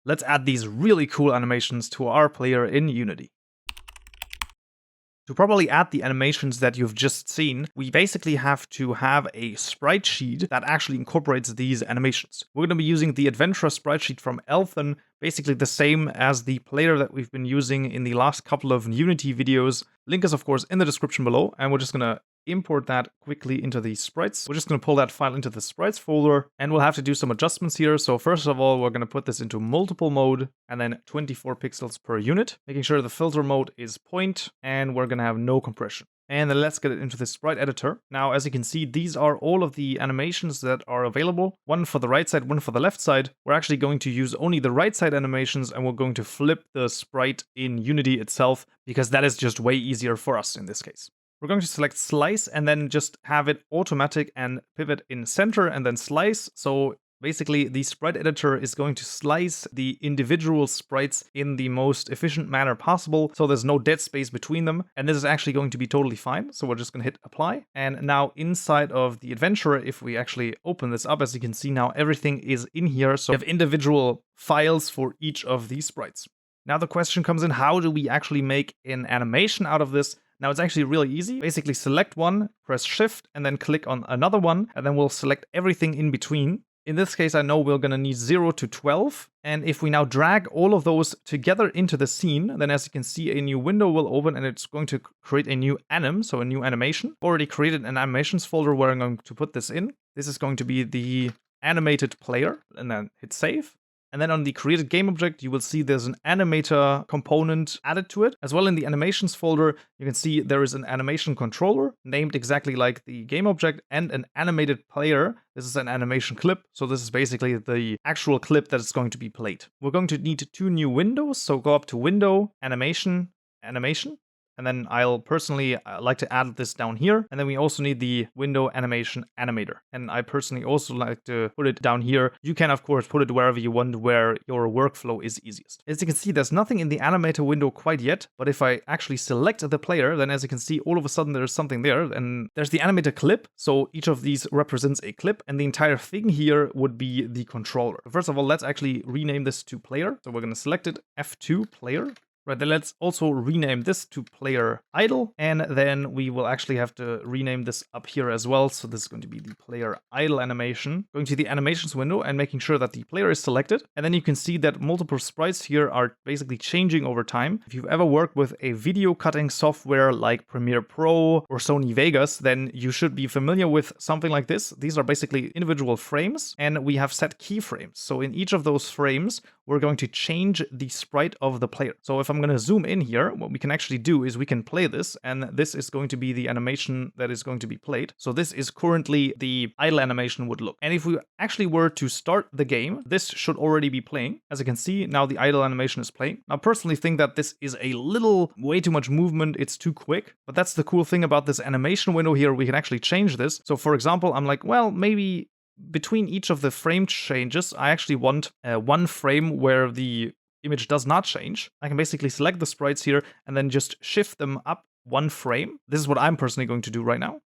Let's add these really cool animations to our player in Unity. To properly add the animations that you've just seen, we basically have to have a sprite sheet that actually incorporates these animations. We're going to be using the Adventurer sprite sheet from Elfin, basically the same as the player that we've been using in the last couple of Unity videos. Link is of course in the description below, and we're just going to import that quickly into the sprites. We're just going to pull that file into the sprites folder, and we'll have to do some adjustments here. So first of all, we're going to put this into multiple mode and then 24 pixels per unit, making sure the filter mode is point, and we're going to have no compression. And then let's get it into the sprite editor. Now, as you can see, these are all of the animations that are available. One for the right side, one for the left side. We're actually going to use only the right side animations, and we're going to flip the sprite in Unity itself, because that is just way easier for us in this case. We're going to select slice and then just have it automatic and pivot in center and then slice. So basically the sprite editor is going to slice the individual sprites in the most efficient manner possible, so there's no dead space between them, and this is actually going to be totally fine. So we're just going to hit apply, and now inside of the Adventurer, if we actually open this up, as you can see now everything is in here, so we have individual files for each of these sprites. Now the question comes in, how do we actually make an animation out of this? Now it's actually really easy. Basically select one, press shift, and then click on another one, and then we'll select everything in between. In this case, I know we're gonna need 0 to 12. And if we now drag all of those together into the scene, then as you can see, a new window will open and it's going to create a new anim, so a new animation. Already created an animations folder where I'm going to put this in. This is going to be the animated player, and then hit save. And then on the created game object, you will see there's an animator component added to it. As well in the animations folder, you can see there is an animation controller named exactly like the game object and an animated player. This is an animation clip. So this is basically the actual clip that is going to be played. We're going to need 2 new windows. So go up to Window, Animation, Animation. And then I'll personally like to add this down here. And then we also need the window animation animator. And I personally also like to put it down here. You can, of course, put it wherever you want, where your workflow is easiest. As you can see, there's nothing in the animator window quite yet. But if I actually select the player, then as you can see, all of a sudden there's something there. And there's the animator clip. So each of these represents a clip. And the entire thing here would be the controller. First of all, let's actually rename this to player. So we're going to select it, F2 player. Right, then let's also rename this to player idle, and then we will actually have to rename this up here as well. So this is going to be the player idle animation. Going to the animations window and making sure that the player is selected. And then you can see that multiple sprites here are basically changing over time. If you've ever worked with a video cutting software like Premiere Pro or Sony Vegas, then you should be familiar with something like this. These are basically individual frames, and we have set keyframes. So in each of those frames, we're going to change the sprite of the player. So if I'm going to zoom in here, what we can actually do is we can play this, and this is going to be the animation that is going to be played. So this is currently the idle animation would look. And if we actually were to start the game, this should already be playing. As you can see, now the idle animation is playing. I personally think that this is a little way too much movement. It's too quick, but that's the cool thing about this animation window here. We can actually change this. So for example, I'm like, well, maybe between each of the frame changes, I actually want one frame where the image does not change. I can basically select the sprites here and then just shift them up one frame. This is what I'm personally going to do right now.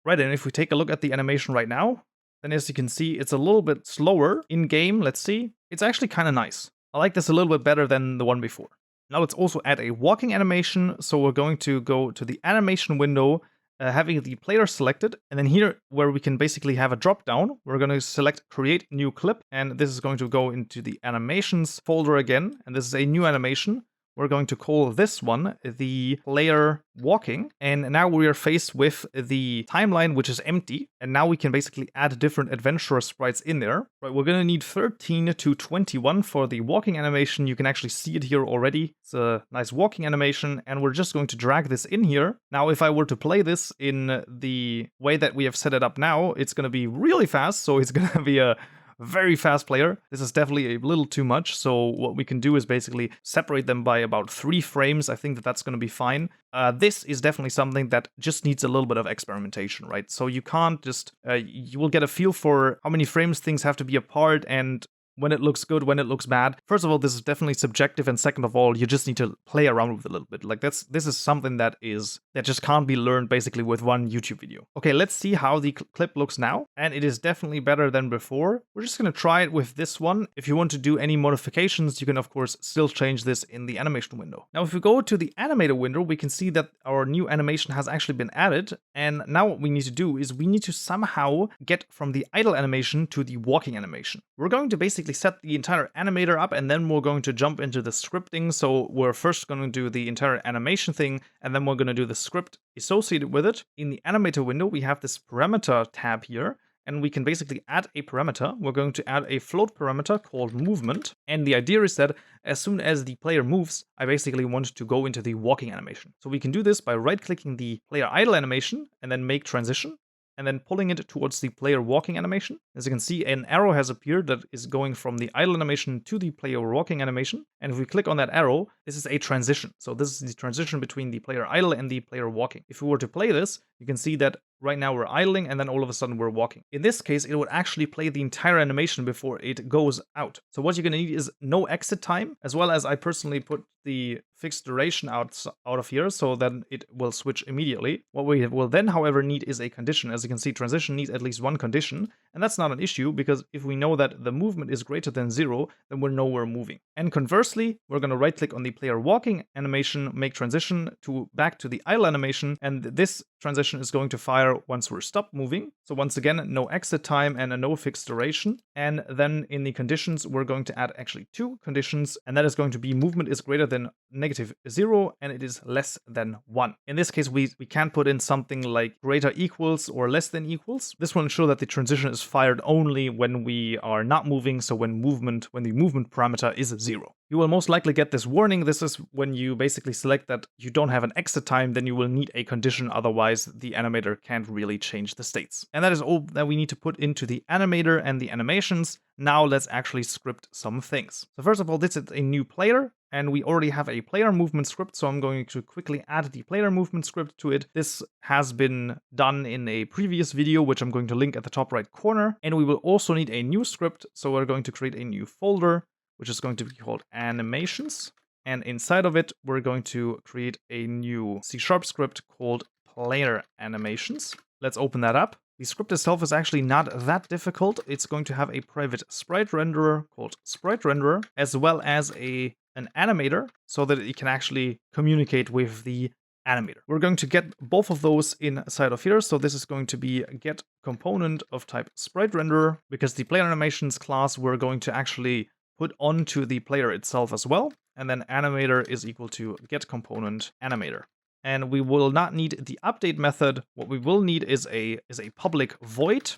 Right, and if we take a look at the animation right now, then as you can see, it's a little bit slower in game. Let's see. It's actually kind of nice. I like this a little bit better than the one before. Now let's also add a walking animation. So we're going to go to the animation window, having the player selected, and then here where we can basically have a drop down, we're going to select create new clip, and this is going to go into the animations folder again, and this is a new animation. We're going to call this one the player walking, and now we are faced with the timeline, which is empty, and now we can basically add different adventurer sprites in there. Right, we're going to need 13 to 21 for the walking animation. You can actually see it here already. It's a nice walking animation, and we're just going to drag this in here. Now, if I were to play this in the way that we have set it up now, it's going to be really fast, so it's going to be a very fast player. This is definitely a little too much, so what we can do is basically separate them by about 3 frames. I think that that's going to be fine. This is definitely something that just needs a little bit of experimentation, right? So you can't just, you will get a feel for how many frames things have to be apart, and when it looks good, when it looks bad. First of all, this is definitely subjective, and second of all, you just need to play around with it a little bit. Like this is something that just can't be learned basically with one YouTube video. Okay, let's see how the clip looks now, and it is definitely better than before. We're just gonna try it with this one. If you want to do any modifications, you can of course still change this in the animation window. Now, if we go to the animator window, we can see that our new animation has actually been added, and now what we need to do is we need to somehow get from the idle animation to the walking animation. We're going to basically set the entire animator up, and then we're going to jump into the scripting. So we're first going to do the entire animation thing, and then we're going to do the script associated with it. In the animator window, we have this parameter tab here, and we can basically add a parameter. We're going to add a float parameter called movement, and the idea is that as soon as the player moves, I basically want to go into the walking animation. So we can do this by right-clicking the player idle animation and then make transition, and then pulling it towards the player walking animation. As you can see, an arrow has appeared that is going from the idle animation to the player walking animation. And if we click on that arrow, this is a transition. So this is the transition between the player idle and the player walking. If we were to play this, you can see that right now we're idling, and then all of a sudden we're walking. In this case, it would actually play the entire animation before it goes out. So what you're going to need is no exit time, as well as I personally put the fixed duration out of here so that it will switch immediately. What we will then, however, need is a condition. As you can see, transition needs at least one condition, and that's not an issue because if we know that the movement is greater than 0, then we'll know we're moving. And conversely, we're going to right click on the player walking animation, make transition back to the idle animation, and this transition is going to fire once we're stopped moving. So once again, no exit time and a no fixed duration. And then in the conditions, we're going to add actually 2 conditions, and that is going to be movement is greater than -0 and it is less than 1. In this case, we can put in something like greater equals or less than equals. This will ensure that the transition is fired only when we are not moving, so when the movement parameter is 0. You will most likely get this warning. This is when you basically select that you don't have an exit time, then you will need a condition, otherwise the animator can't really change the states. And that is all that we need to put into the animator and the animations. Now let's actually script some things. So first of all, this is a new player, and we already have a player movement script, so I'm going to quickly add the player movement script to it. This has been done in a previous video, which I'm going to link at the top right corner. And we will also need a new script, so we're going to create a new folder, which is going to be called Animations. And inside of it, we're going to create a new C# script called Player Animations. Let's open that up. The script itself is actually not that difficult. It's going to have a private sprite renderer called Sprite Renderer, as well as an animator, so that it can actually communicate with the animator. We're going to get both of those inside of here. So this is going to be get component of type Sprite Renderer, because the player animations class we're going to actually put onto the player itself as well. And then animator is equal to get component animator. And we will not need the update method. What we will need is a public void,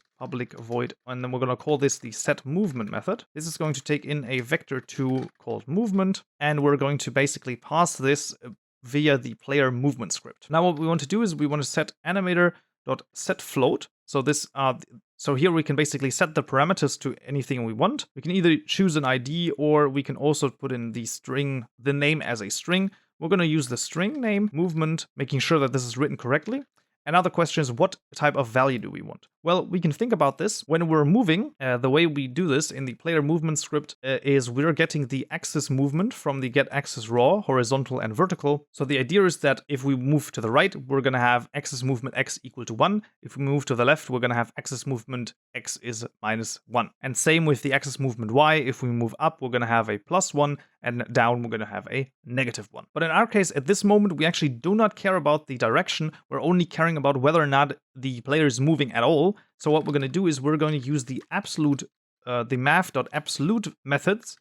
and then we're going to call this the set movement method. This is going to take in a vector2 called movement, and we're going to basically pass this via the player movement script. Now what we want to do is we want to set animator.setFloat. So here we can basically set the parameters to anything we want. We can either choose an ID, or we can also put in the name as a string. We're going to use the string name movement, making sure that this is written correctly. Another question is, what type of value do we want? Well, we can think about this. When we're moving, the way we do this in the player movement script is we're getting the axis movement from the get axis raw, horizontal and vertical. So the idea is that if we move to the right, we're going to have axis movement x equal to 1. If we move to the left, we're going to have axis movement x is -1. And same with the axis movement y. If we move up, we're going to have a +1, and down, we're going to have a -1. But in our case, at this moment, we actually do not care about the direction. We're only caring about whether or not the player is moving at all. So what we're going to do is we're going to use the math.absolute methods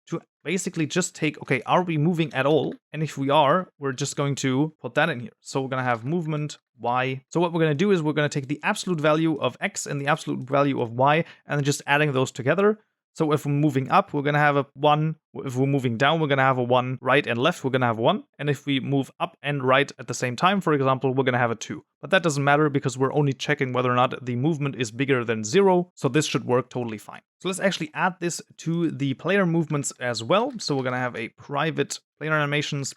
to basically just take, okay, are we moving at all? And if we are, we're just going to put that in here. So we're going to have movement y. So what we're going to do is we're going to take the absolute value of x and the absolute value of y, and then just adding those together. So if we're moving up, we're going to have a 1. If we're moving down, we're going to have a 1. Right and left, we're going to have 1. And if we move up and right at the same time, for example, we're going to have a 2. But that doesn't matter because we're only checking whether or not the movement is bigger than 0. So this should work totally fine. So let's actually add this to the player movements as well. So we're going to have a private player animations.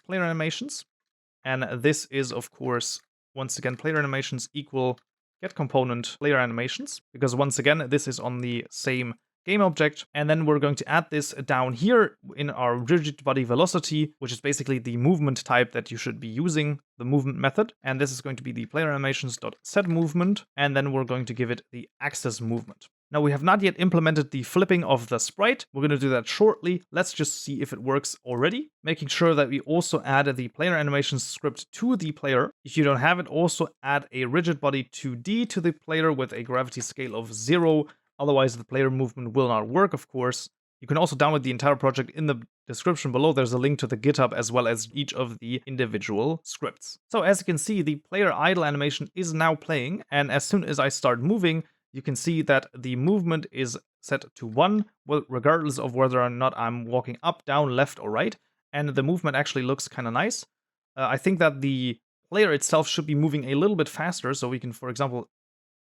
And this is, of course, once again, player animations equal get component player animations. Because once again, this is on the same game object, and then we're going to add this down here in our rigid body velocity, which is basically the movement type that you should be using, the movement method. And this is going to be the player animations.setMovement, and then we're going to give it the axis movement. Now, we have not yet implemented the flipping of the sprite. We're going to do that shortly. Let's just see if it works already, making sure that we also add the player animations script to the player. If you don't have it, also add a rigid body 2D to the player with a gravity scale of 0. Otherwise, the player movement will not work, of course. You can also download the entire project in the description below. There's a link to the GitHub as well as each of the individual scripts. So as you can see, the player idle animation is now playing, and as soon as I start moving, you can see that the movement is set to 1, well, regardless of whether or not I'm walking up, down, left, or right. And the movement actually looks kind of nice. I think that the player itself should be moving a little bit faster, so we can, for example,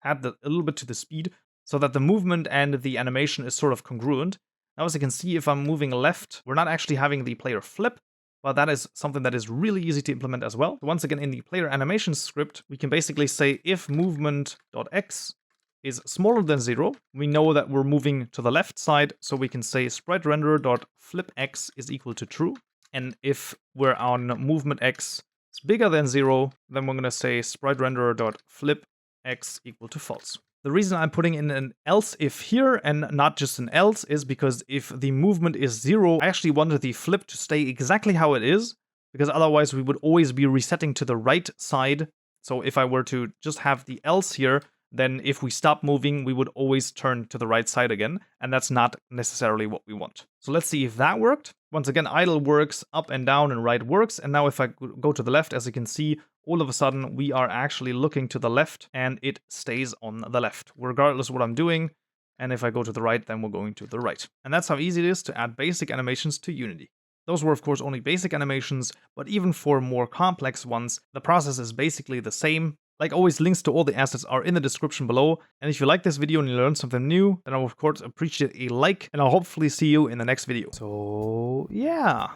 add a little bit to the speed so that the movement and the animation is sort of congruent. Now, as you can see, if I'm moving left, we're not actually having the player flip, but that is something that is really easy to implement as well. So once again, in the player animation script, we can basically say if movement.x is smaller than 0, we know that we're moving to the left side, so we can say sprite renderer.flipx is equal to true. And if we're on movement x is bigger than 0, then we're going to say sprite renderer.flipx equal to false. The reason I'm putting in an else if here and not just an else is because if the movement is 0, I actually wanted the flip to stay exactly how it is, because otherwise we would always be resetting to the right side. So if I were to just have the else here, then if we stop moving, we would always turn to the right side again, and that's not necessarily what we want. So let's see if that worked. Once again, idle works, up and down and right works, and now if I go to the left, as you can see, all of a sudden we are actually looking to the left, and it stays on the left, regardless of what I'm doing. And if I go to the right, then we're going to the right. And that's how easy it is to add basic animations to Unity. Those were, of course, only basic animations, but even for more complex ones, the process is basically the same. Like always, links to all the assets are in the description below. And if you like this video and you learned something new, then I will, of course, appreciate a like, and I'll hopefully see you in the next video. So, yeah.